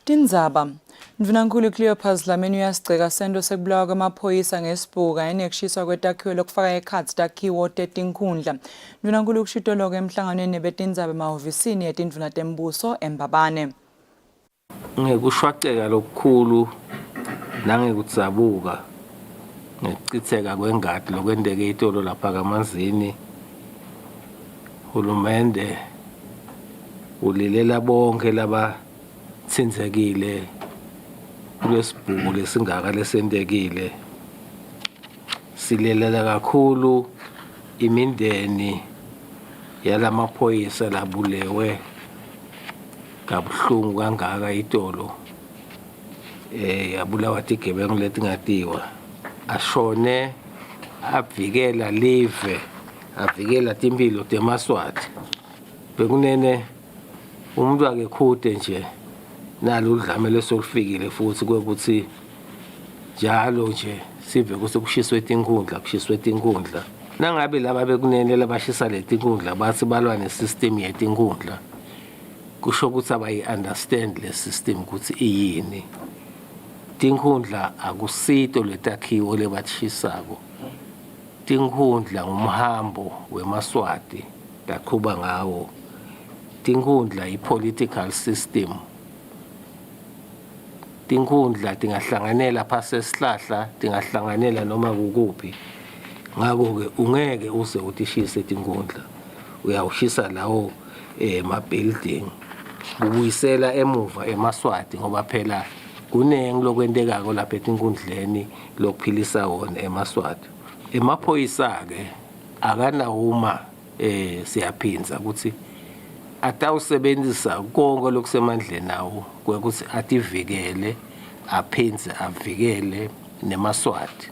Tindzaba. Mvunankulu Cleopas Dlamini uyasiceka sento sekubulawa kwamaphoyisa ngesibhuka enekushiswa kwetakhiwo lokufaka ekhatsi takhiwo tetinkhundla. Mvunankulu kushitolo-ke emhlanganweni nebetindzaba emahhovisini yetindvuna tembuso eMbabane. Ngekushwaceka lokukhulu nangekutsabuka ngekuchitheka kwengadi lokwendeke itolo lapha kaManzini. Hulumende ulilela bonke labatsindzekile kulesibhuku lesingaka lesentekile. Silelela kakhulu imindeni yalamaphoyisa labulewe kabuhlungu kangaka itolo. Yabulawa tigebengu letingatiwa. Ashone avikela live, avikela timphilo temaswati. Bekunene umuntu akekhude nje nalo udlame lesolufikile futhi kwekuthi njalo nje sive kuse kushiswe tinkhundla. Nangabe laba bekunene labashisa letinkhundla bathi balwa nesystem yetinkhundla. Kusho ukuthi abayi-understand le system ukuthi iyini. Tinkhundla akusito letakhiwo lebatshisako. Tinkhundla ngumhambo wemaswati taqhuba ngawo. Tinkhundla i-political system. Tinkhundla tingahlanganela phasi esihlahla, tingahlanganela noma kukuphi. Ngakho-ke ungeke uze utishise tinkhundla. Uyawushisa lawo ma-building. Ubuyisela emuva emaswati ngoba phela kunengi lokwentekako lapha etinkhundleni lokuphilisa wona emaswati. Emaphoyisa-ke akanawuma siyaphinza ukuthi atawusebenzisa konke lokusemandleni awo kwekuthi ativikele aphindze avikele nemaswati.